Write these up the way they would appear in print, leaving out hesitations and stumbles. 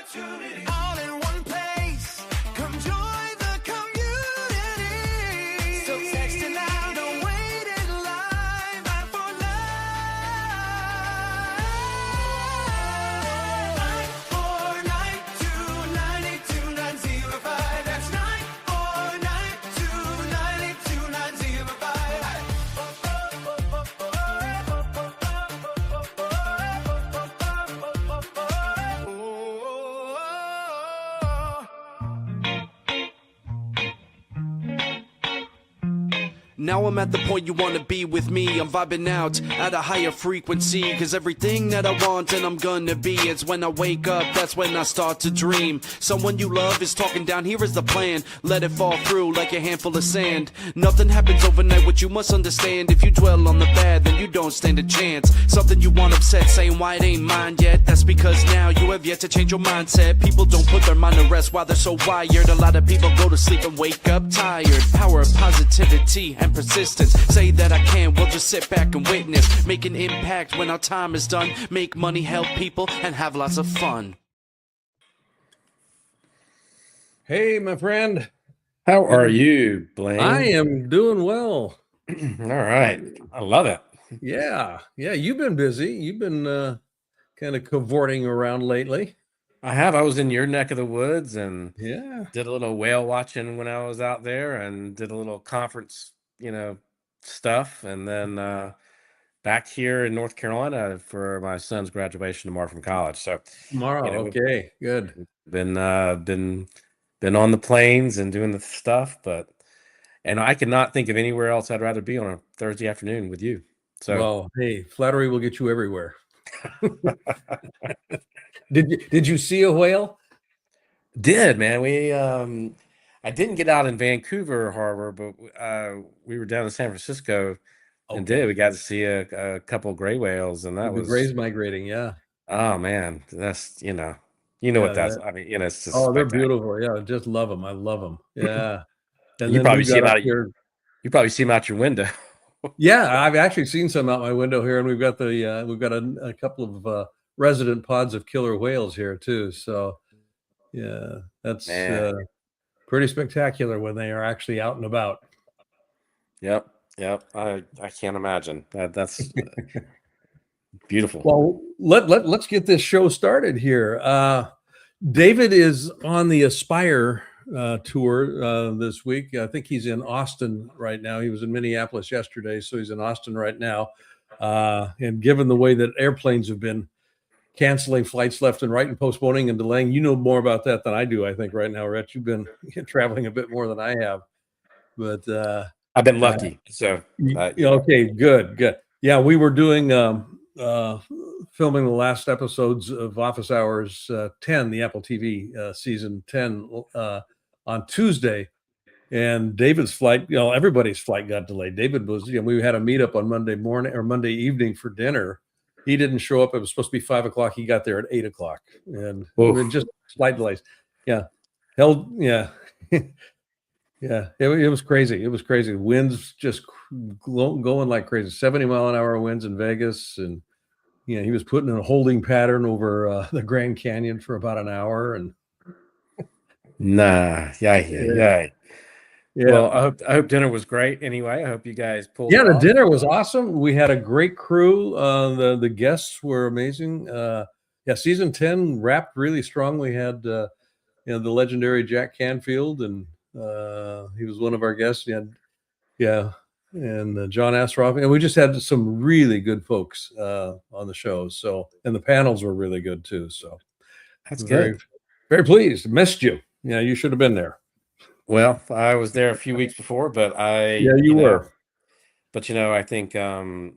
All in one place. Come join the community. So text it now, don't wait in line. Fight for life. 949298295. That's 9492985. Now I'm at the point you wanna be with me. I'm vibing out at a higher frequency, cause everything that I want and I'm gonna be, it's when I wake up, that's when I start to dream. Someone you love is talking down, here is the plan. Let it fall through like a handful of sand. Nothing happens overnight, what you must understand. If you dwell on the bad, then you don't stand a chance. Something you want upset, saying why it ain't mine yet. That's because now you have yet to change your mindset. People don't put their mind to rest while they're so wired. A lot of people go to sleep and wake up tired. Power of positivity and persistence. Say that I can, we'll just sit back and witness. Make an impact when our time is done. Make money, help people, and have lots of fun. Hey, my friend. How are you, Blaine? I am doing well. All right. I love it. Yeah. You've been busy. You've been kind of cavorting around lately. I have. I was in your neck of the woods and Yeah. did a little whale watching when I was out there and did a little conference, stuff. And then back here in North Carolina for my son's graduation tomorrow from college. So Tomorrow. Okay. Good. been on the planes and doing the stuff, and I cannot think of anywhere else I'd rather be on a Thursday afternoon with you. So Well, hey, flattery will get you everywhere. Did you see a whale? did, man. I didn't get out in Vancouver Harbor, but we were down in San Francisco and we got to see a couple gray whales, and that The was grays migrating. Yeah. oh man, that's what that's. I mean, it's just Oh, they're spectacular. beautiful. Yeah. Just love them. I love them. Yeah. And You then probably we see got them up out. here. You probably see them out your window. Yeah, I've actually seen some out my window here, and we've got a couple of resident pods of killer whales here too. So, yeah, that's Man. pretty spectacular when they are actually out and about. Yep. I can't imagine that's beautiful. Well, let's get this show started here. David is on the Aspire tour this week. I think he's in Austin right now. He was in Minneapolis yesterday, so he's in Austin right now. And given the way that airplanes have been canceling flights left and right and postponing and delaying, you know more about that than I do, I think, right now, Rhett. You've been traveling a bit more than I have. But I've been lucky. So okay, good. Yeah, we were doing filming the last episodes of Office Hours 10, the Apple TV season 10 on Tuesday, and David's flight, everybody's flight got delayed. David was, we had a meetup on Monday morning or Monday evening for dinner. He didn't show up. It was supposed to be 5:00. He got there at 8:00, and just slight delays. Yeah, yeah. Yeah, it was crazy. It was crazy. Winds just going like crazy. 70-mile-an-hour winds in Vegas, and he was putting in a holding pattern over the Grand Canyon for about an hour. And yeah. Well, I hope dinner was great. Anyway, I hope you guys pulled. Yeah, the dinner was awesome. We had a great crew. The guests were amazing. Season 10 wrapped really strong. We had the legendary Jack Canfield, and he was one of our guests. And John Astroff, and we just had some really good folks on the show. So, and the panels were really good too. So That's very, good. very pleased. Missed you. Yeah, you should have been there. Well, I was there a few weeks before, but you were. But I think that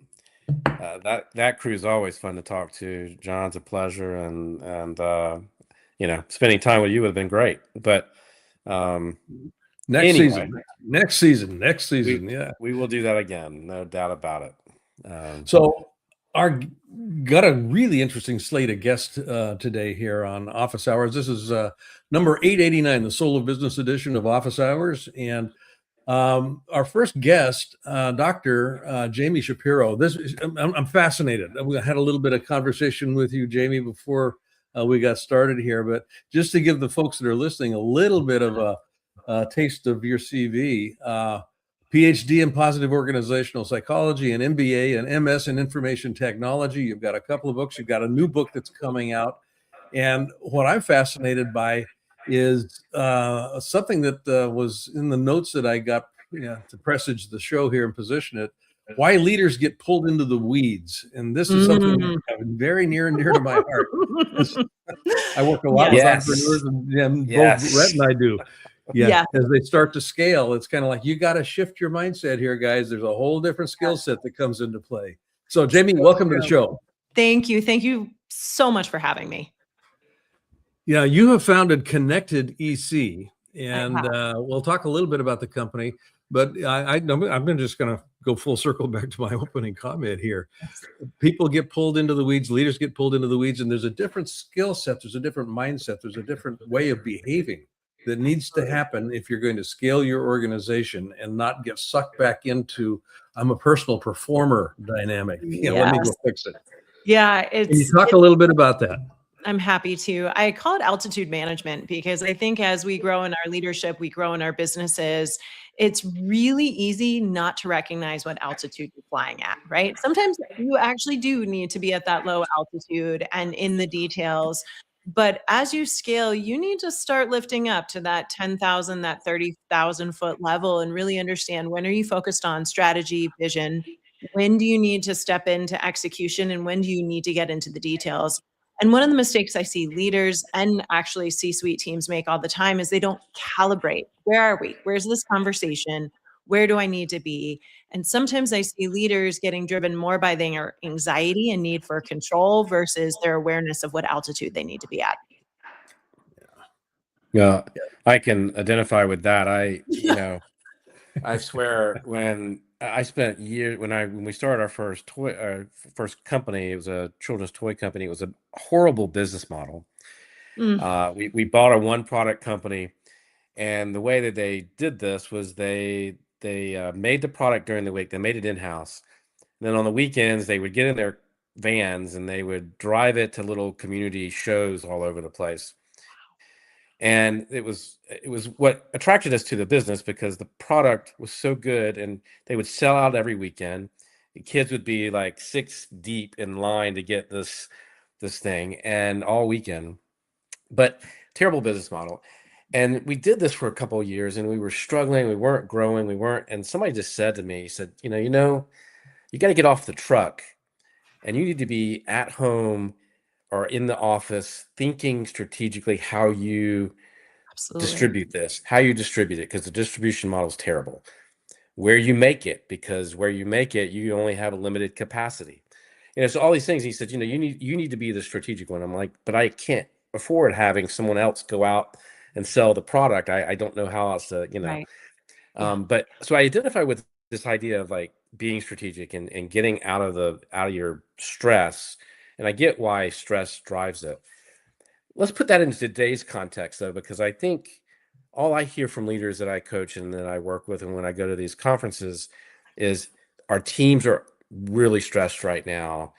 crew's always fun to talk to. John's a pleasure, and spending time with you would have been great. But next season, yeah, we will do that again, no doubt about it. So got a really interesting slate of guests today here on Office Hours. This is number 889, the Soul of Business edition of Office Hours, and our first guest, Dr. Jamie Shapiro. I'm fascinated. I had a little bit of conversation with you, Jamie, before we got started here. But just to give the folks that are listening a little bit of a taste of your CV, PhD in positive organizational psychology, an MBA, an MS in information technology. You've got a couple of books. You've got a new book that's coming out. And what I'm fascinated by is something that was in the notes that I got to presage the show here and position it. Why leaders get pulled into the weeds. And this is something that's very near and dear to my heart. I work a lot with entrepreneurs, and both Rhett and I do. As they start to scale, it's kind of like, you got to shift your mindset here, guys. There's a whole different skill set that comes into play. So Jamie, welcome to the show. Thank you. Thank you so much for having me. Yeah, you have founded Connected EC, and we'll talk a little bit about the company, but I'm just going to go full circle back to my opening comment here. People get pulled into the weeds, leaders get pulled into the weeds, and there's a different skill set, there's a different mindset, there's a different way of behaving that needs to happen if you're going to scale your organization and not get sucked back into, I'm a personal performer dynamic. Let me go fix it. Yeah. Can you talk a little bit about that? I'm happy to. I call it altitude management because I think as we grow in our leadership, we grow in our businesses, it's really easy not to recognize what altitude you're flying at, right? Sometimes you actually do need to be at that low altitude and in the details. But as you scale, you need to start lifting up to that 10,000, that 30,000 foot level and really understand, when are you focused on strategy, vision? When do you need to step into execution? And when do you need to get into the details? And one of the mistakes I see leaders and actually C-suite teams make all the time is they don't calibrate. Where are we? Where's this conversation? Where do I need to be? And sometimes I see leaders getting driven more by their anxiety and need for control versus their awareness of what altitude they need to be at. Yeah, I can identify with that. I swear, when I spent years, when we started our first company, it was a children's toy company. It was a horrible business model. We bought a one product company, and the way that they did this was they made the product during the week. They made it in-house. And then on the weekends, they would get in their vans and they would drive it to little community shows all over the place. And it was what attracted us to the business, because the product was so good and they would sell out every weekend. The kids would be like 6 deep in line to get this thing, and all weekend. But terrible business model. And we did this for a couple of years, and we were struggling. We weren't growing. And somebody just said to me, he said, you got to get off the truck, and you need to be at home or in the office thinking strategically how you distribute this, how you distribute it, because the distribution model is terrible. Where you make it, because where you make it, you only have a limited capacity. So all these things. He said, you need to be the strategic one. I'm like, but I can't afford having someone else go out and sell the product. I don't know how else to, Right. But so I identify with this idea of like being strategic and getting out of your stress. And I get why stress drives it. Let's put that into today's context, though, because I think all I hear from leaders that I coach and that I work with, and when I go to these conferences, is our teams are really stressed right now.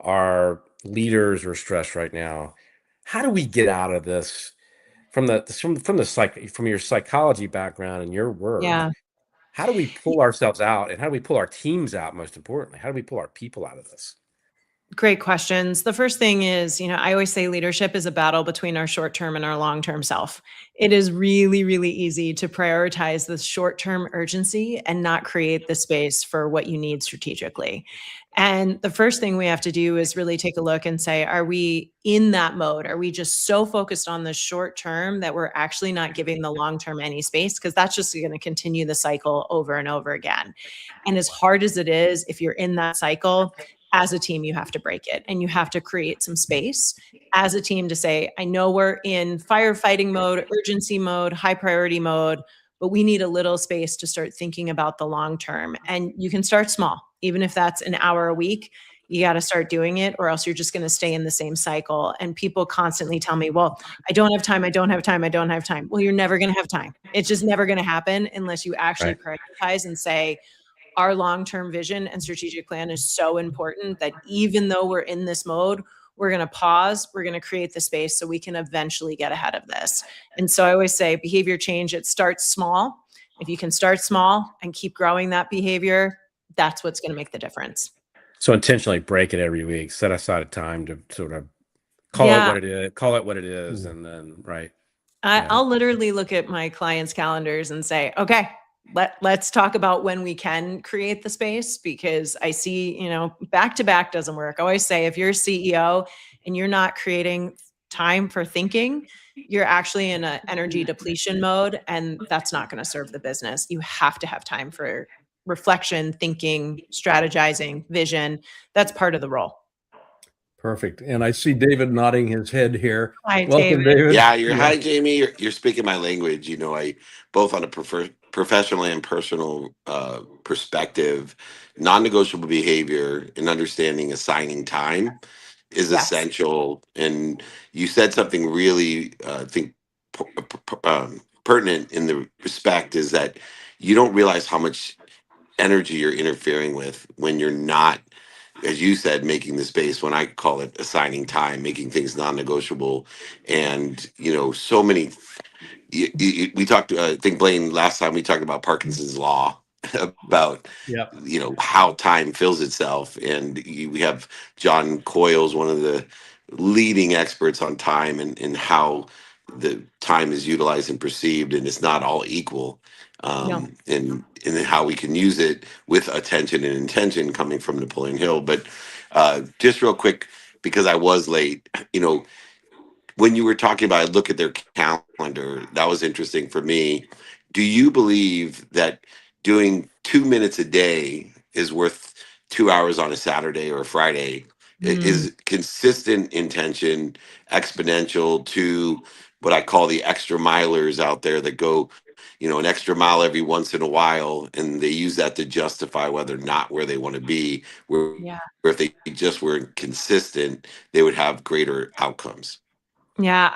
Our leaders are stressed right now. How do we get out of this? From your psychology background and your work, how do we pull ourselves out, and how do we pull our teams out? Most importantly, how do we pull our people out of this? Great questions. The first thing is, I always say leadership is a battle between our short-term and our long-term self. It is really, really easy to prioritize the short-term urgency and not create the space for what you need strategically. And the first thing we have to do is really take a look and say, are we in that mode? Are we just so focused on the short term that we're actually not giving the long term any space? Because that's just going to continue the cycle over and over again. And as hard as it is, if you're in that cycle, as a team, you have to break it, and you have to create some space as a team to say, I know we're in firefighting mode, urgency mode, high priority mode, but we need a little space to start thinking about the long term. And you can start small, even if that's an hour a week. You got to start doing it, or else you're just going to stay in the same cycle. And people constantly tell me, well, I don't have time. I don't have time. I don't have time. Well, you're never going to have time. It's just never going to happen unless you actually prioritize and say, our long-term vision and strategic plan is so important that even though we're in this mode, We're going to pause. We're going to create the space so we can eventually get ahead of this. And so I always say behavior change, it starts small. If you can start small and keep growing that behavior, that's what's going to make the difference. So intentionally break it every week. Set aside a time to sort of call it what it is. Call it what it is, and then right. I'll literally look at my clients' calendars and say, okay, let's talk about when we can create the space, because I see, back to back doesn't work. I always say, if you're a CEO and you're not creating time for thinking, you're actually in an energy depletion mode, and that's not going to serve the business. You have to have time for reflection, thinking, strategizing, vision. That's part of the role. Perfect. And I see David nodding his head here. Hi, Welcome, David. David. Hi, Jamie. You're speaking my language. I both on a professional and personal perspective, non-negotiable behavior and understanding assigning time is Yes. essential. And you said something really, I think, pertinent in the respect is that you don't realize how much energy you're interfering with when you're not, as you said, making the space. When I call it assigning time, making things non-negotiable. And so many, we talked, I think, Blaine, last time we talked about Parkinson's law, about how time fills itself. And we have John Coyle's one of the leading experts on time, and how the time is utilized and perceived, and it's not all equal. And how we can use it with attention and intention, coming from Napoleon Hill. But just real quick, because I was late, when you were talking about look at their calendar, that was interesting for me. Do you believe that doing 2 minutes a day is worth 2 hours on a Saturday or a Friday? Is consistent intention exponential to what I call the extra milers out there that go an extra mile every once in a while, and they use that to justify whether or not where they want to be, where if they just were consistent, they would have greater outcomes? Yeah,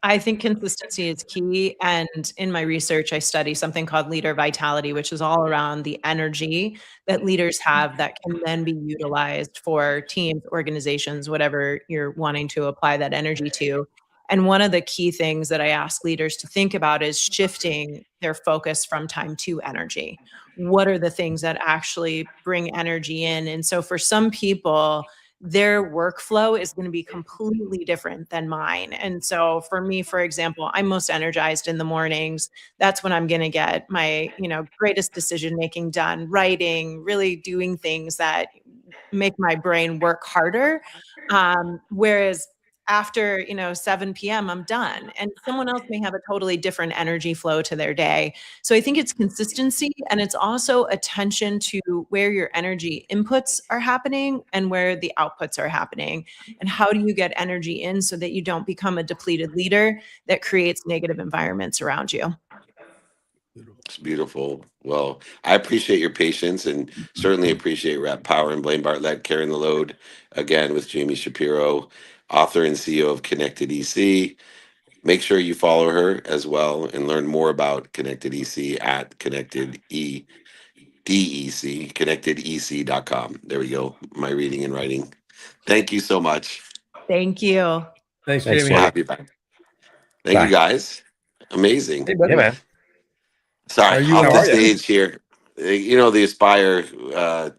I think consistency is key. And in my research, I study something called leader vitality, which is all around the energy that leaders have that can then be utilized for teams, organizations, whatever you're wanting to apply that energy to. And one of the key things that I ask leaders to think about is shifting their focus from time to energy. What are the things that actually bring energy in? And so for some people, their workflow is going to be completely different than mine. And so for me, for example, I'm most energized in the mornings. That's when I'm going to get my, greatest decision making done, writing, really doing things that make my brain work harder. Whereas after 7 p.m. I'm done, and someone else may have a totally different energy flow to their day. So I think it's consistency, and it's also attention to where your energy inputs are happening and where the outputs are happening, and how do you get energy in so that you don't become a depleted leader that creates negative environments around you. It's beautiful. Well, I appreciate your patience, and certainly appreciate Rhett Power and Blaine Bartlett carrying the load again with Jamie Shapiro, author and CEO of Connected EC. Make sure you follow her as well and learn more about Connected EC at connectedec.com. There we go. My reading and writing. Thank you so much. Thank you. Thanks, Jamie. We'll have you back. Thank you, guys. Amazing. Hey, buddy. Hey, man. Sorry, Are you- off how the are ya? stage here. The Aspire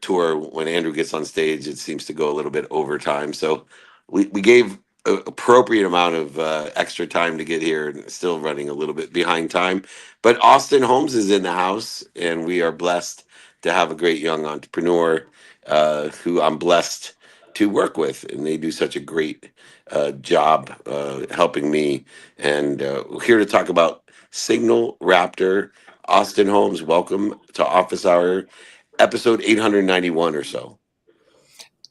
tour, when Andrew gets on stage, it seems to go a little bit over time. So we gave an appropriate amount of extra time to get here, and still running a little bit behind time. But Austin Holmes is in the house, and we are blessed to have a great young entrepreneur who I'm blessed to work with. And they do such a great job helping me. And we're here to talk about Signal Raptor. Austin Holmes, welcome to Office Hour, episode 891 or so.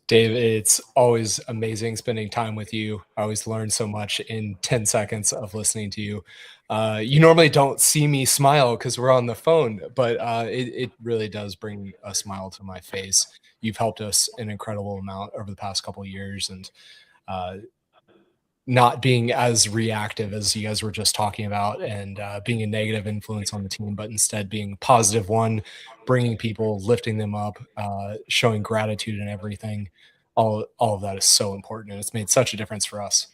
Dave, it's always amazing spending time with you. I always learn so much in 10 seconds of listening to you. You normally don't see me smile because we're on the phone, but it really does bring a smile to my face. You've helped us an incredible amount over the past couple of years, and not being as reactive as you guys were just talking about, and being a negative influence on the team, but instead being a positive one, bringing people, lifting them up, showing gratitude and everything. all of that is so important, and it's made such a difference for us.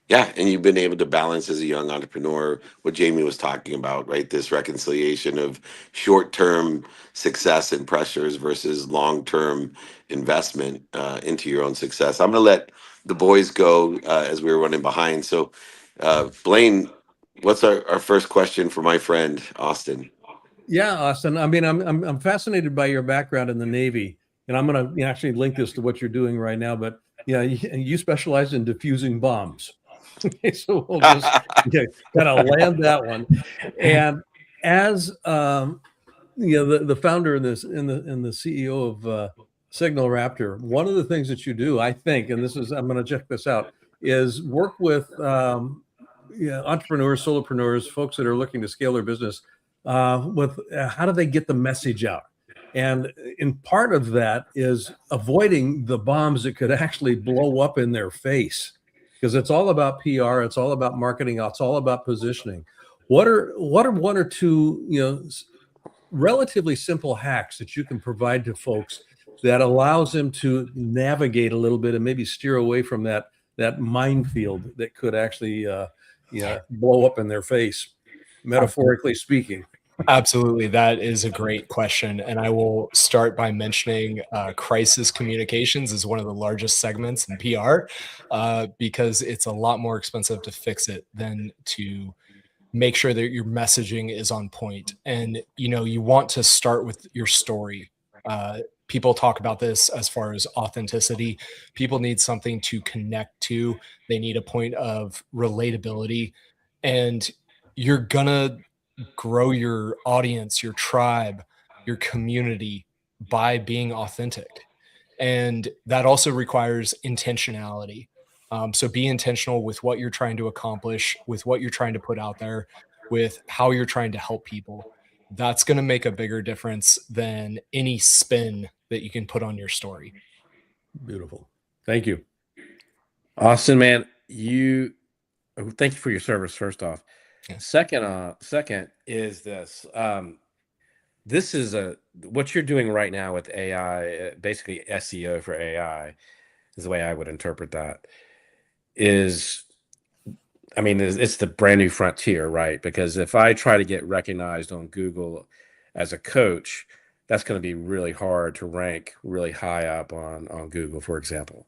Yeah, and you've been able to balance as a young entrepreneur what Jamie was talking about, right? This reconciliation of short-term success and pressures versus long-term investment into your own success. I'm going to let the boys go as we were running behind. So, Blaine, what's our first question for my friend Austin? Yeah, Austin. I mean, I'm fascinated by your background in the Navy, and I'm going to actually link this to what you're doing right now. But yeah, you specialize in diffusing bombs. So we'll just kind of land that one. And as the founder in this in the CEO of Signal Raptor, one of the things that you do, I think, and this is I'm going to check this out, is work with entrepreneurs, solopreneurs, folks that are looking to scale their business with how do they get the message out. And in part of that is avoiding the bombs that could actually blow up in their face, because it's all about PR, it's all about marketing, it's all about positioning. What are one or two relatively simple hacks that you can provide to folks that allows them to navigate a little bit and maybe steer away from that minefield that could actually blow up in their face, metaphorically speaking? Absolutely. That is a great question. And I will start by mentioning crisis communications is one of the largest segments in PR because it's a lot more expensive to fix it than to make sure that your messaging is on point. And, you want to start with your story. People talk about this as far as authenticity. People need something to connect to. They need a point of relatability. And you're going to grow your audience, your tribe, your community by being authentic. And that also requires intentionality. So be intentional with what you're trying to accomplish, with what you're trying to put out there, with how you're trying to help people. That's going to make a bigger difference than any spin that you can put on your story. Beautiful. Thank you. Austin, man, thank you for your service, first off. Yeah. Second is this. This is what you're doing right now with AI, basically SEO for AI, is the way I would interpret that. It's the brand new frontier, right? Because if I try to get recognized on Google as a coach, that's going to be really hard to rank really high up on Google, for example.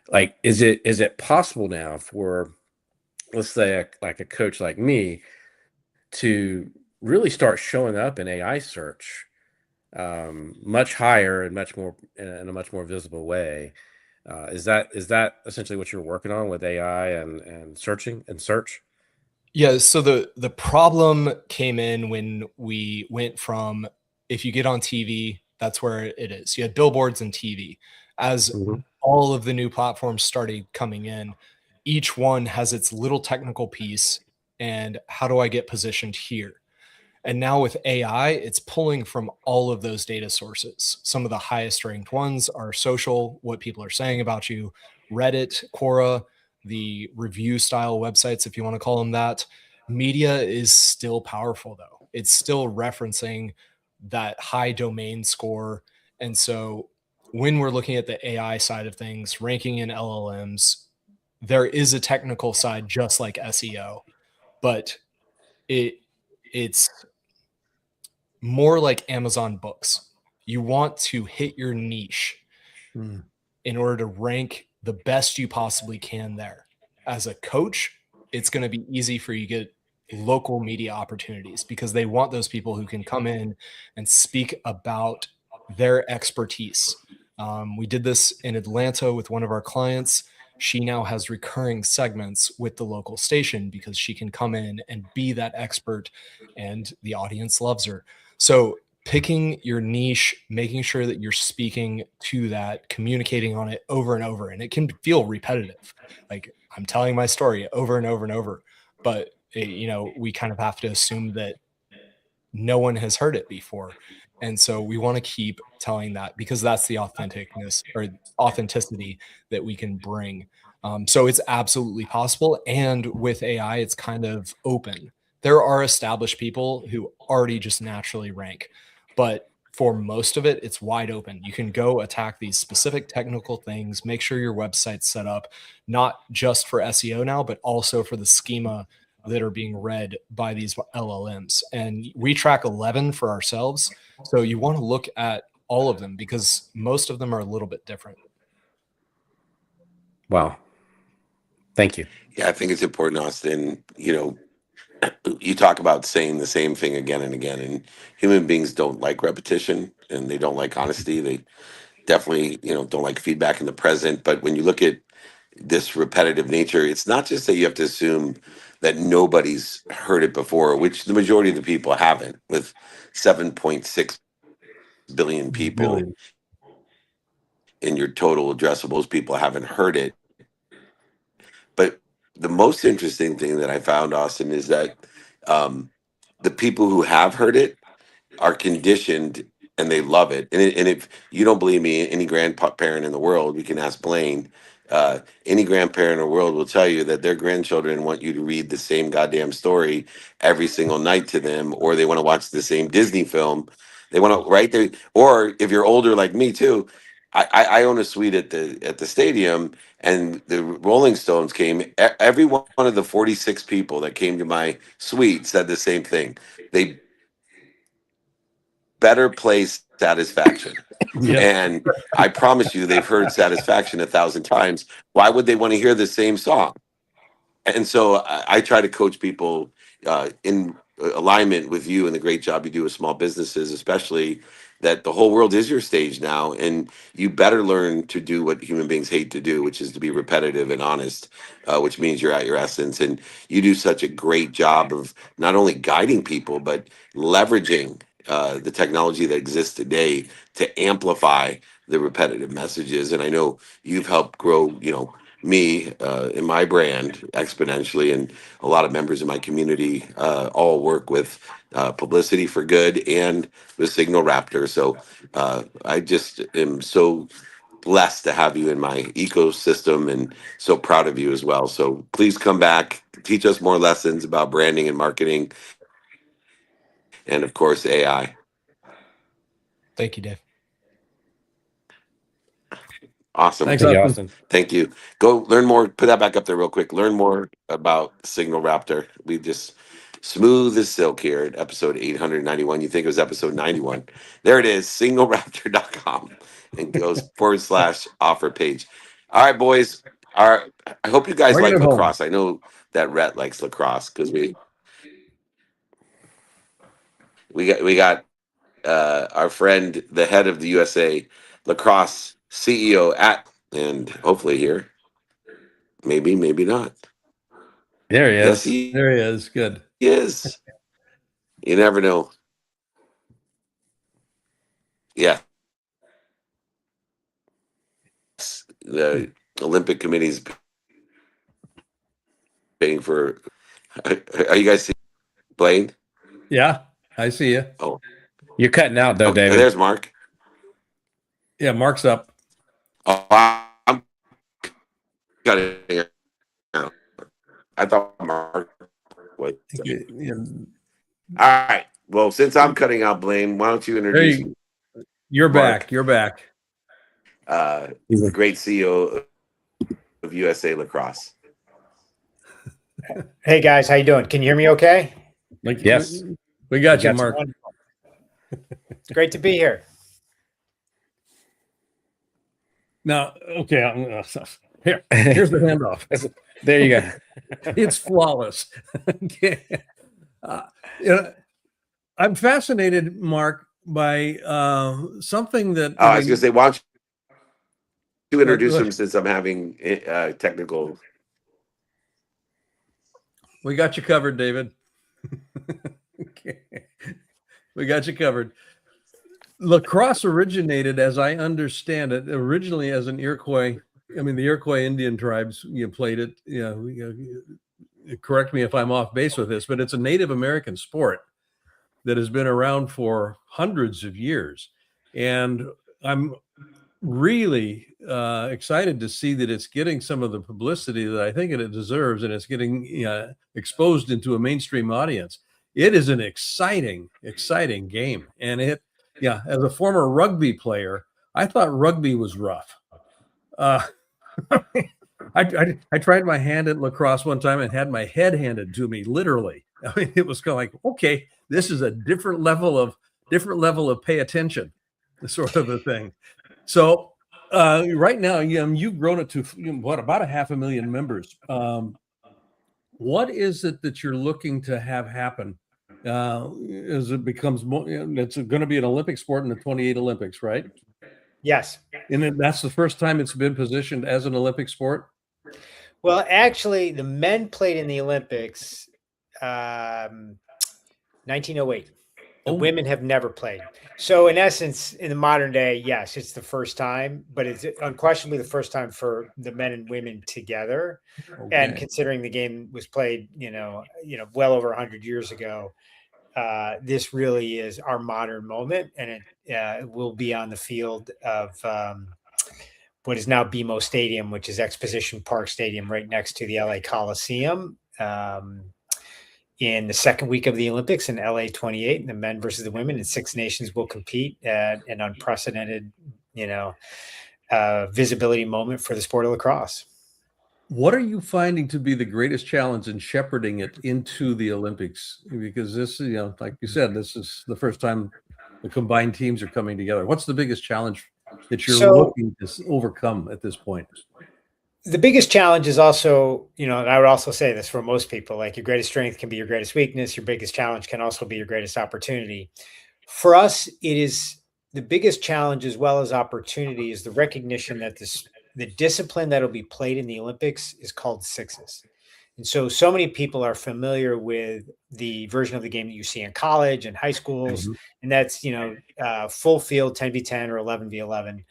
Like, is it possible now for, let's say, a coach like me to really start showing up in AI search much higher and much more in a much more visible way? Is that essentially what you're working on with AI and search? Yeah. So the problem came in when we went from, if you get on TV, that's where it is. You had billboards and TV. As all of the new platforms started coming in, each one has its little technical piece. And how do I get positioned here? And now with AI, it's pulling from all of those data sources. Some of the highest ranked ones are social, what people are saying about you, Reddit, Quora, the review style websites, if you want to call them that. Media is still powerful, though. It's still referencing that high domain score. And so when we're looking at the AI side of things, ranking in LLMs, there is a technical side just like SEO, but it's more like Amazon books. You want to hit your niche in order to rank the best you possibly can there. As a coach, it's going to be easy for you to get local media opportunities because they want those people who can come in and speak about their expertise. We did this in Atlanta with one of our clients. She now has recurring segments with the local station because she can come in and be that expert and the audience loves her. So picking your niche, making sure that you're speaking to that, communicating on it over and over, and it can feel repetitive. Like I'm telling my story over and over and over, but we kind of have to assume that no one has heard it before. And so we want to keep telling that because that's the authenticness or authenticity that we can bring. So it's absolutely possible. And with AI, it's kind of open. There are established people who already just naturally rank. But for most of it, it's wide open. You can go attack these specific technical things, make sure your website's set up, not just for SEO now, but also for the schema that are being read by these LLMs. And we track 11 for ourselves. So you want to look at all of them because most of them are a little bit different. Wow. Thank you. Yeah, I think it's important, Austin. You know, you talk about saying the same thing again and again, and human beings don't like repetition and they don't like honesty. They definitely, you know, don't like feedback in the present. But when you look at this repetitive nature, it's not just that you have to assume that nobody's heard it before, which the majority of the people haven't, with 7.6 billion people Billion. in your total addressables, people haven't heard it. But the most interesting thing that I found, Austin, is that the people who have heard it are conditioned and they love it. And if you don't believe me, any grandparent in the world, we can ask Blaine. Any grandparent in the world will tell you that their grandchildren want you to read the same goddamn story every single night to them, or they want to watch the same Disney film. They want to right there. Or if you're older like me too, I own a suite at the stadium, and the Rolling Stones came. Every one of the 46 people that came to my suite said the same thing. They better play Satisfaction. Yeah. And I promise you, they've heard Satisfaction 1,000 times. Why would they want to hear the same song? And so I try to coach people in alignment with you and the great job you do with small businesses, especially that the whole world is your stage now. And you better learn to do what human beings hate to do, which is to be repetitive and honest, which means you're at your essence. And you do such a great job of not only guiding people, but leveraging the technology that exists today to amplify the repetitive messages. And I know you've helped grow, you know, me in my brand exponentially, and a lot of members in my community all work with Publicity for Good and the Signal Raptor. So I just am so blessed to have you in my ecosystem and so proud of you as well. So please come back, teach us more lessons about branding and marketing, and of course AI. Thank you, Dave. Awesome. Thanks, Thank you, Austin. Austin. Thank you. Go learn more. Put that back up there real quick. Learn more about Signal Raptor. We just smooth as silk here at episode 891. You think it was episode 91. There it is, signalraptor.com, and goes /offer page. All right, boys. All right. I hope you guys Bring it like home. lacrosse. I know that Rhett likes lacrosse because we got our friend, the head of the USA lacrosse CEO and hopefully here. Maybe not. There he Yes, is. he There he is. Good. is. You never know. Yeah. The Olympic Committee's paying for. Are you guys seeing Blaine? Yeah, I see you. Oh, You're cutting out though, David. there's Mark. Yeah, Mark's up. Oh, I'm cutting out. I thought Mark was. Yeah, All right. Well, since I'm cutting out Blaine, why don't you introduce you're Mark. back. You're back. The great CEO of USA Lacrosse. Hey guys, how you doing? Can you hear me okay? Yes. We got you, Got you. Mark. Wonderful. It's great to be here. Now, okay, here's the handoff. There you go. It's flawless. Okay. You know, I'm fascinated, Mark, by something that I was going to say, why don't you introduce Go him ahead. since I'm having technical. We got you covered, David. Okay. We got you covered. Lacrosse originated, as I understand it, originally as an Iroquois. I mean, the Iroquois Indian tribes played it. Correct me if I'm off base with this, but it's a Native American sport that has been around for hundreds of years. And I'm really excited to see that it's getting some of the publicity that I think it deserves, and it's getting exposed into a mainstream audience. It is an exciting game, and Yeah, as a former rugby player, I thought rugby was rough. Uh, I tried my hand at lacrosse one time and had my head handed to me, literally. I mean, it was kind of like, okay, this is a different level of pay attention, sort of a thing. So right now, you've grown it to what, about 500,000 members. What is it that you're looking to have happen as it becomes more? It's going to be an Olympic sport in the 28 Olympics, right? Yes. And then that's the first time it's been positioned as an Olympic sport. Well, actually, the men played in the Olympics 1908. The women have never played. So in essence, in the modern day, yes, it's the first time, but it's unquestionably the first time for the men and women together. Okay. And considering the game was played, well over 100 years ago, this really is our modern moment, and it will be on the field of what is now BMO Stadium, which is Exposition Park Stadium, right next to the LA Coliseum. In the second week of the Olympics in LA 28, the men versus the women, and 6 nations will compete at an unprecedented, visibility moment for the sport of lacrosse. What are you finding to be the greatest challenge in shepherding it into the Olympics? Because this, like you said, this is the first time the combined teams are coming together. What's the biggest challenge that you're looking to overcome at this point? The biggest challenge is also, and I would also say this for most people, like your greatest strength can be your greatest weakness. Your biggest challenge can also be your greatest opportunity. For us, it is the biggest challenge as well as opportunity is the recognition that the discipline that will be played in the Olympics is called sixes. And so many people are familiar with the version of the game that you see in college and high schools. Mm-hmm. And that's, full field 10v10 or 11v11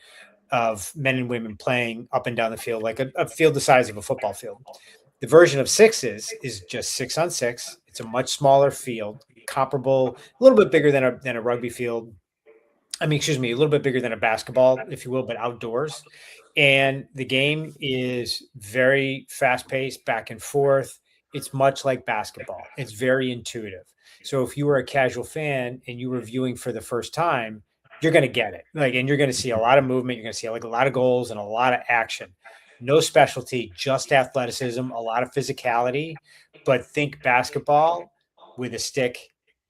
of men and women playing up and down the field, like a field the size of a football field. The version of sixes is just 6-on-6. It's a much smaller field, comparable, a little bit bigger than a rugby field. A little bit bigger than a basketball, if you will, but outdoors. And the game is very fast-paced, back and forth. It's much like basketball. It's very intuitive. So if you were a casual fan and you were viewing for the first time, you're going to get it. And you're going to see a lot of movement. You're going to see a lot of goals and a lot of action. No specialty, just athleticism, a lot of physicality, but think basketball with a stick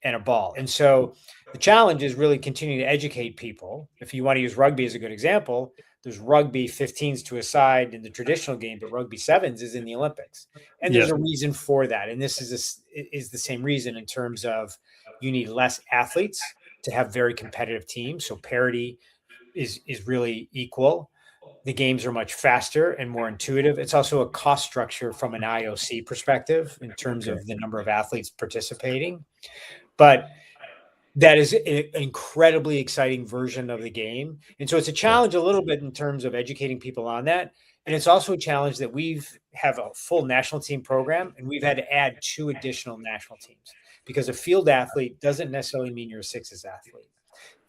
and a ball. And so the challenge is really continuing to educate people. If you want to use rugby as a good example, there's rugby 15s to a side in the traditional game, but rugby 7s is in the Olympics. And there's a reason for that. And this is the same reason in terms of you need less athletes to have very competitive teams. So parity is really equal. The games are much faster and more intuitive. It's also a cost structure from an IOC perspective in terms of the number of athletes participating. But that is an incredibly exciting version of the game. And so it's a challenge a little bit in terms of educating people on that. And it's also a challenge that have a full national team program, and we've had to add 2 additional national teams because a field athlete doesn't necessarily mean you're a sixes athlete.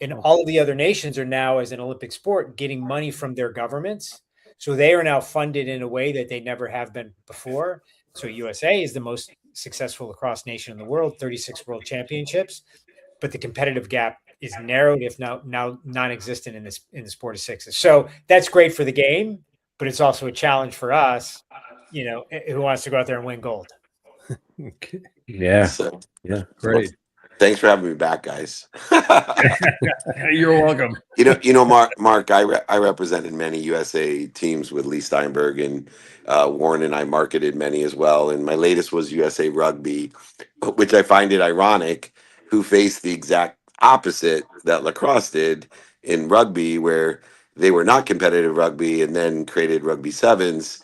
And all of the other nations are now, as an Olympic sport, getting money from their governments. So they are now funded in a way that they never have been before. So USA is the most successful lacrosse nation in the world, 36 world championships. But the competitive gap is narrowed, if now non-existent in the sport of sixes. So that's great for the game, but it's also a challenge for us, who wants to go out there and win gold. Okay. Yeah. Great. Well, thanks for having me back, guys. You're welcome. Mark, I represented many USA teams with Lee Steinberg, and Warren and I marketed many as well. And my latest was USA Rugby, which I find it ironic, who faced the exact opposite that lacrosse did in rugby, where they were not competitive rugby and then created rugby 7s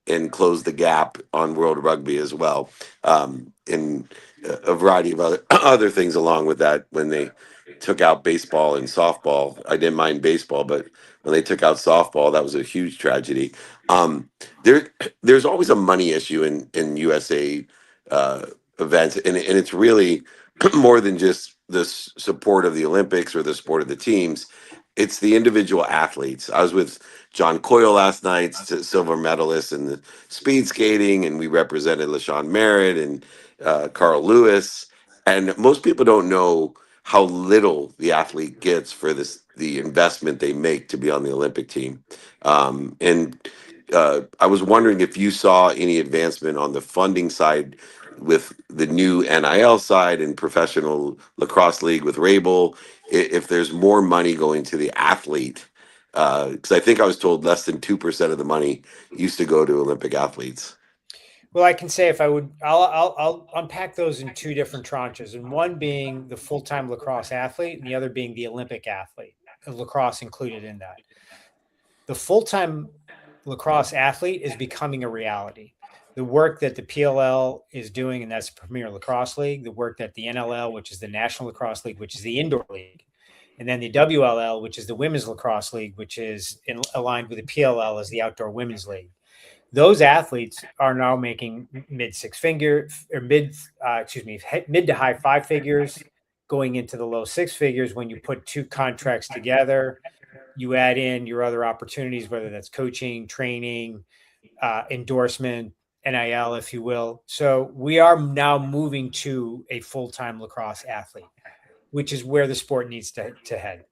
and closed the gap on world rugby as well. And a variety of other things along with that. When they took out baseball and softball, I didn't mind baseball, but when they took out softball, that was a huge tragedy. There's always a money issue in USA events, and it's really more than just the support of the Olympics or the support of the teams. It's the individual athletes. I was with John Coyle last night, silver medalist in the speed skating, and we represented LaShawn Merritt and Carl Lewis. And most people don't know how little the athlete gets for the investment they make to be on the Olympic team. And I was wondering if you saw any advancement on the funding side with the new NIL side and professional lacrosse league with Rabel, if there's more money going to the athlete. Because I think I was told less than 2% of the money used to go to Olympic athletes. Well, I can say if I would, I'll unpack those in two different tranches, and one being the full-time lacrosse athlete, and the other being the Olympic athlete, lacrosse included in that. The full-time lacrosse athlete is becoming a reality. The work that the PLL is doing, and that's the Premier Lacrosse League, the work that the NLL, which is the National Lacrosse League, which is the indoor league, and then the WLL, which is the Women's Lacrosse League, which is aligned with the PLL as the Outdoor Women's League. Those athletes are now making mid to high five figures, going into the low six figures. When you put two contracts together, you add in your other opportunities, whether that's coaching, training, endorsement, NIL, if you will. So we are now moving to a full-time lacrosse athlete, which is where the sport needs to head.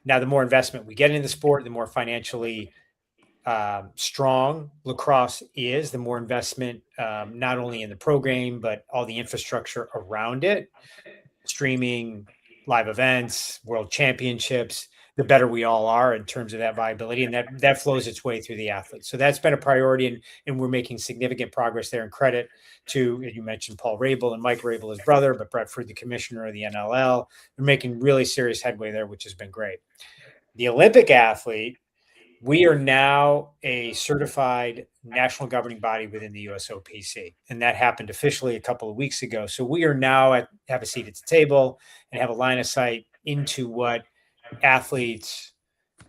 Now, the more investment we get in the sport, the more financially strong lacrosse is, the more investment, not only in the program, but all the infrastructure around it, streaming, live events, world championships, the better we all are in terms of that viability. And that flows its way through the athletes. So that's been a priority, and we're making significant progress there. And credit to, you mentioned Paul Rabel and Mike Rabel, his brother, but Brett Fruit, the commissioner of the NLL. They're making really serious headway there, which has been great. The Olympic athlete, we are now a certified national governing body within the USOPC, and that happened officially a couple of weeks ago. So we are now have a seat at the table and have a line of sight into what athletes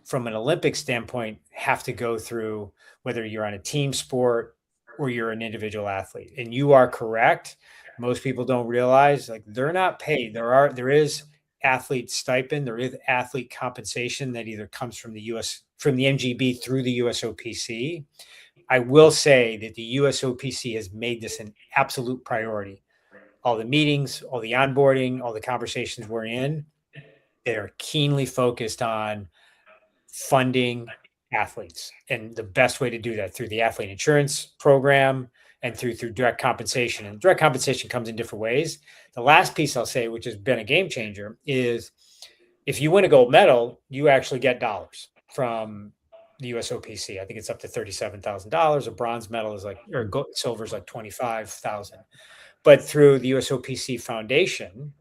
from an Olympic standpoint have to go through, whether you're on a team sport or you're an individual athlete. And you are correct. Most people don't realize, like, they're not paid. There is athlete stipend, there is athlete compensation that either comes from the MGB through the USOPC. I will say that the USOPC has made this an absolute priority. All the meetings, all the onboarding, all the conversations we're in, they are keenly focused on funding athletes. And the best way to do that through the athlete insurance program and through direct compensation. And direct compensation comes in different ways. The last piece I'll say, which has been a game changer, is if you win a gold medal, you actually get dollars from the USOPC. I think it's up to $37,000. A bronze medal is silver is like $25,000. But through the USOPC Foundation,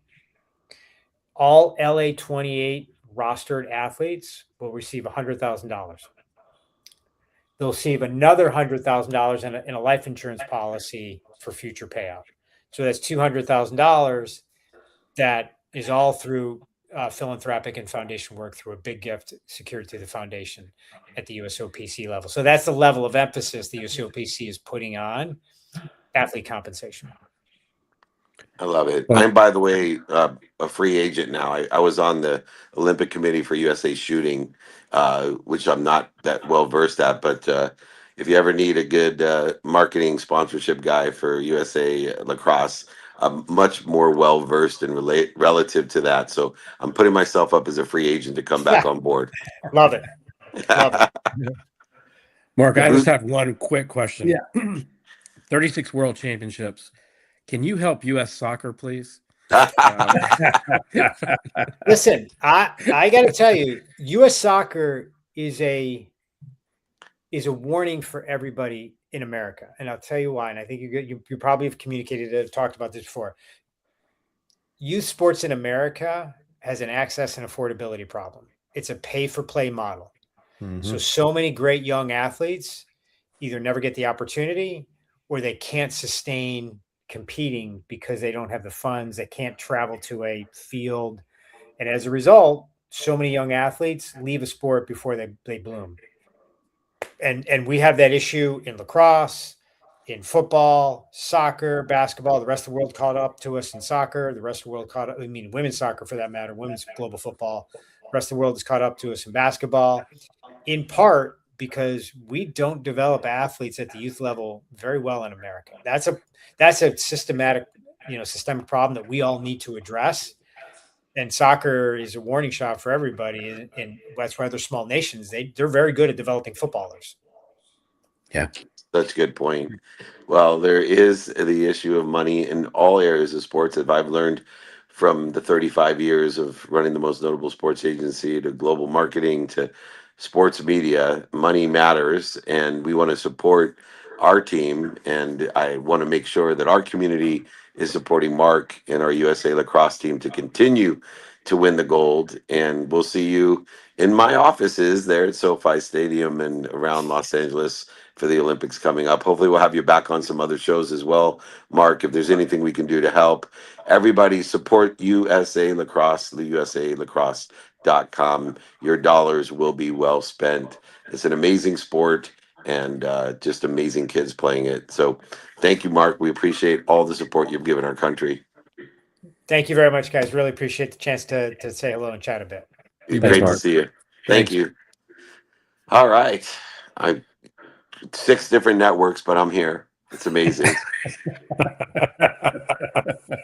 all LA 28 rostered athletes will receive $100,000. They'll receive another $100,000 in a life insurance policy for future payout. So that's $200,000 that is all through philanthropic and foundation work through a big gift secured through the foundation at the USOPC level. So that's the level of emphasis the USOPC is putting on athlete compensation. I love it. I'm, by the way, a free agent now. I was on the Olympic Committee for USA Shooting, which I'm not that well versed at. But if you ever need a good marketing sponsorship guy for USA Lacrosse, I'm much more well versed and relative to that. So I'm putting myself up as a free agent to come back on board. Love it. Love it. Mark, I just have one quick question. Yeah. 36 World Championships. Can you help U.S. Soccer, please? Listen, I got to tell you, U.S. Soccer is a warning for everybody in America, and I'll tell you why. And I think you probably have talked about this before. Youth sports in America has an access and affordability problem. It's a pay-for-play model. Mm-hmm. So many great young athletes either never get the opportunity or they can't sustain competing because they don't have the funds. They can't travel to a field. And as a result, so many young athletes leave a sport before they bloom. And we have that issue in lacrosse, in football, soccer, basketball. The rest of the world caught up to us in soccer. The rest of the world women's soccer for that matter, women's global football. The rest of the world is caught up to us in basketball, in part because we don't develop athletes at the youth level very well in America. That's a systemic problem that we all need to address. and soccer is a warning shot for everybody. And that's why they're small nations. They're very good at developing footballers. Yeah. Such a good point. Well, there is the issue of money in all areas of sports. If I've learned from the 35 years of running the most notable sports agency to global marketing to sports media, money matters, and we want to support our team. And I want to make sure that our community is supporting Mark and our USA lacrosse team to continue to win the gold. And we'll see you in my offices there at SoFi Stadium and around Los Angeles for the Olympics coming up. Hopefully we'll have you back on some other shows as well, Mark, if there's anything we can do to help. Everybody support USA Lacrosse, the usalacrosse.com. Your dollars will be well spent. It's an amazing sport and just amazing kids playing it. So thank you, Mark. We appreciate all the support you've given our country. Thank you very much, guys. Really appreciate the chance to say hello and chat a bit. Great to Mark. see you. Thanks. Thank you. All right. 6 different networks, but I'm here. It's amazing.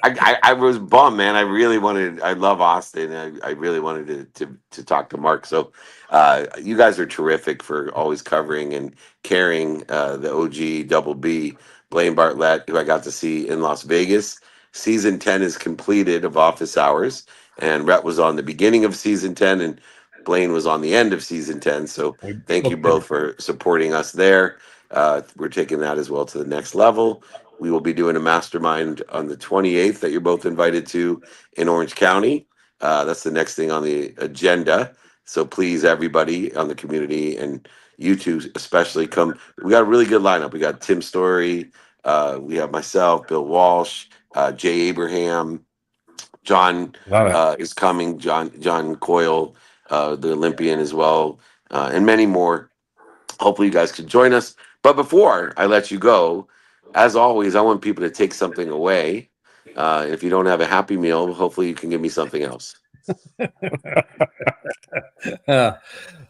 I was bummed, man. I love Austin. I really wanted to talk to Mark. So you guys are terrific for always covering and carrying the OG Double B, Blaine Bartlett, who I got to see in Las Vegas. Season 10 is completed of Office Hours, and Rhett was on the beginning of season 10, and Blaine was on the end of season 10. So thank you both for supporting us there. We're taking that as well to the next level. We will be doing a mastermind on the 28th that you're both invited to in Orange County. That's the next thing on the agenda. So please, everybody on the community and you two especially come. We got a really good lineup. We got Tim Story. We have myself, Bill Walsh, Jay Abraham, John is coming, John Coyle, the Olympian as well, and many more. Hopefully you guys can join us. But before I let you go, as always, I want people to take something away. If you don't have a Happy Meal, hopefully you can give me something else.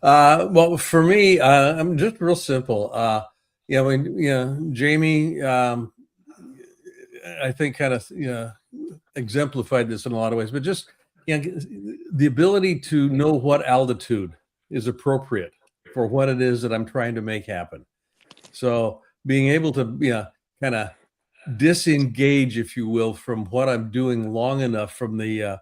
Well, for me, I'm just real simple. Jamie, I think kind of exemplified this in a lot of ways, but just the ability to know what altitude is appropriate for what it is that I'm trying to make happen. So being able to kind of disengage, if you will, from what I'm doing long enough from the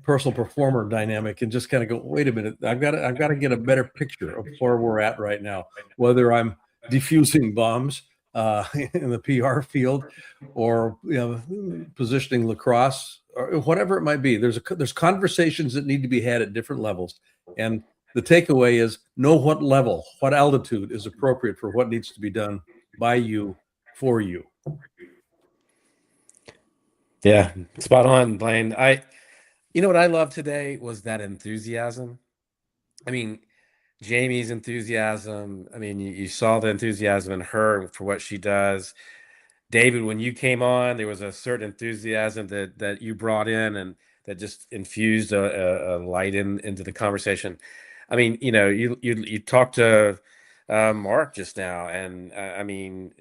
personal performer dynamic, and just kind of go, wait a minute, I've got to get a better picture of where we're at right now, whether I'm diffusing bombs in the PR field or positioning lacrosse or whatever it might be. There's conversations that need to be had at different levels, and the takeaway is know what level, what altitude is appropriate for what needs to be done by you, for you. Yeah, spot on, Blaine. You know what I love today was that enthusiasm. I mean, Jamie's enthusiasm. I mean, you saw the enthusiasm in her for what she does. David, when you came on, there was a certain enthusiasm that you brought in and that just infused a light into the conversation. I mean, you talked to Mark just now, and I mean,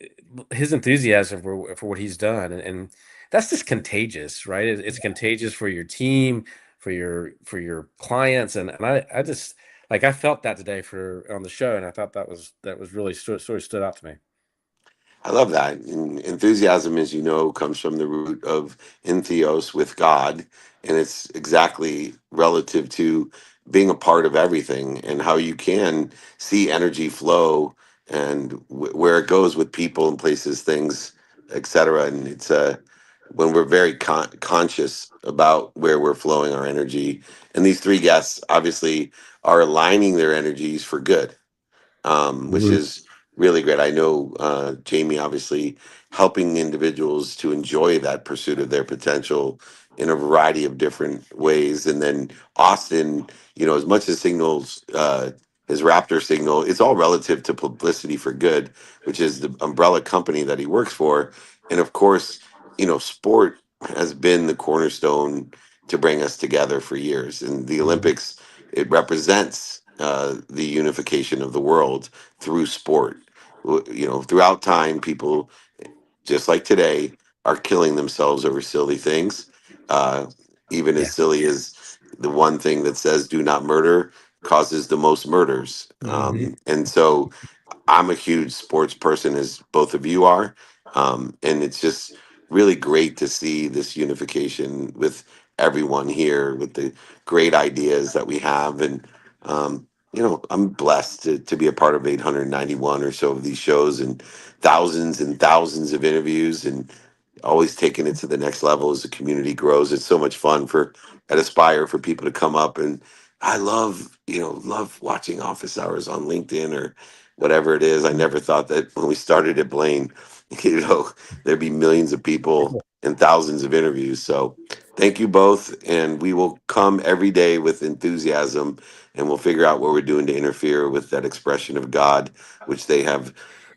his enthusiasm for what he's done, and that's just contagious, right? It's contagious for your team, for your clients, and I just like I felt that today on the show, and I thought that was really sort of stood out to me. I love that. And enthusiasm, as you know, comes from the root of entheos, with God, and it's exactly relative to being a part of everything and how you can see energy flow and where it goes with people and places, things, etc. And it's when we're very conscious about where we're flowing our energy. And these 3 guests obviously are aligning their energies for good, which is really great. I know Jamie obviously helping individuals to enjoy that pursuit of their potential in a variety of different ways. And then Austin, as much as signals his Raptor signal, it's all relative to Publicity for Good, which is the umbrella company that he works for. And of course, sport has been the cornerstone to bring us together for years. And the Olympics, it represents the unification of the world through sport. Throughout time, people, just like today, are killing themselves over silly things. Even Yeah. as silly as the one thing that says "do not murder" causes the most murders. And so I'm a huge sports person, as both of you are, and it's just really great to see this unification with everyone here, with the great ideas that we have. And I'm blessed to be a part of 891 or so of these shows, and thousands of interviews, and always taking it to the next level as the community grows. It's so much fun at Aspire for people to come up, and I love watching office hours on LinkedIn or whatever it is. I never thought that when we started at Blaine, there'd be millions of people and thousands of interviews. So thank you both. And we will come every day with enthusiasm, and we'll figure out what we're doing to interfere with that expression of God, which they have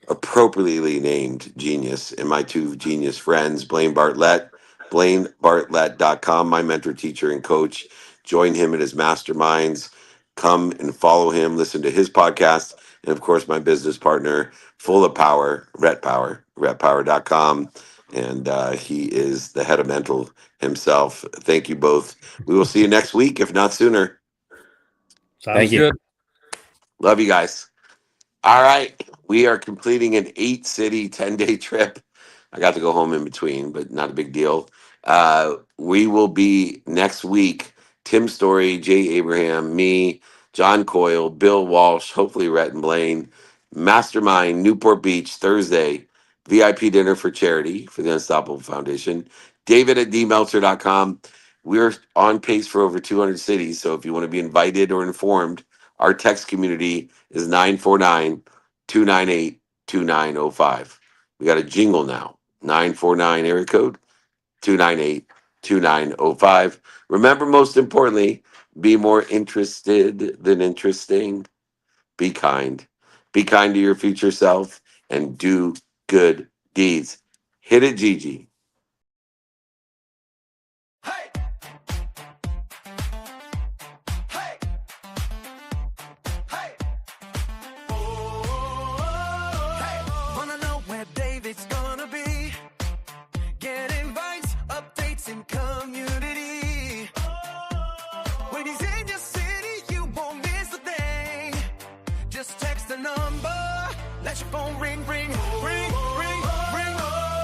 appropriately named genius. And my two genius friends, Blaine Bartlett, BlaineBartlett.com, my mentor, teacher, and coach. Join him at his masterminds. Come and follow him, listen to his podcast. And of course, my business partner, full of power, Rhett Power, RhettPower.com. And he is the head of mental himself. Thank you both. We will see you next week, if not sooner. Sounds Thank you. good. Love you guys. All right. We are completing an 8-city, 10-day trip. I got to go home in between, but not a big deal. We will be next week. Tim Story, Jay Abraham, me, John Coyle, Bill Walsh, hopefully Rhett and Blaine. Mastermind, Newport Beach, Thursday. VIP dinner for charity for the Unstoppable Foundation. David at dmeltzer.com. We're on pace for over 200 cities. So if you want to be invited or informed, our text community is 949-298-2905. We got a jingle now. 949 area code 298-2905. Remember, most importantly, be more interested than interesting. Be kind. Be kind to your future self and do good deeds. Hit it, Gigi. Hey! Hey! Hey! Oh, hey! Wanna know where David's gonna be? Get invites, updates, and community. When he's in your city, you won't miss a thing. Just text the number, let your phone ring, ring, ring, ring, ring.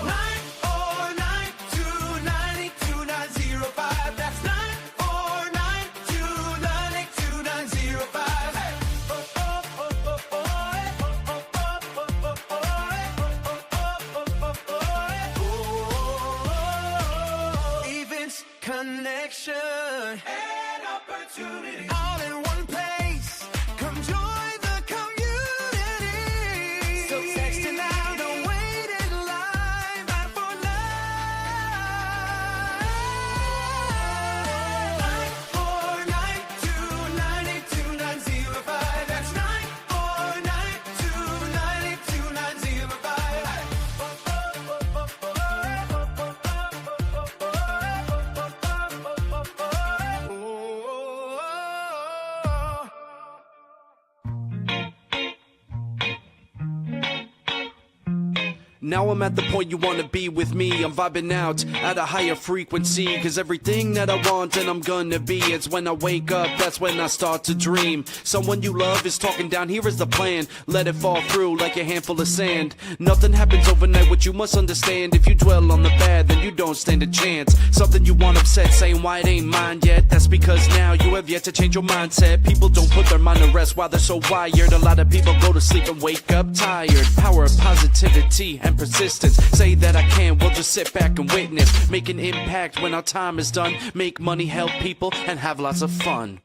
949-298-2905. That's 949-298-2905. Events, connection, and opportunity. All in one place. Come join the community. So text it now, don't wait in line. 949-298-2905. That's 949-298-2905. Now I'm at the point you wanna be with me. I'm vibing out at a higher frequency, cause everything that I want and I'm gonna be, it's when I wake up, that's when I start to dream. Someone you love is talking down, here is the plan. Let it fall through like a handful of sand. Nothing happens overnight, what you must understand. If you dwell on the bad, then you don't stand a chance. Something you want upset, saying why it ain't mine yet. That's because now you have yet to change your mindset. People don't put their mind to rest while they're so wired. A lot of people go to sleep and wake up tired. Power of positivity and persistence. Say that I can, we'll just sit back and witness. Make an impact when our time is done. Make money, help people, and have lots of fun.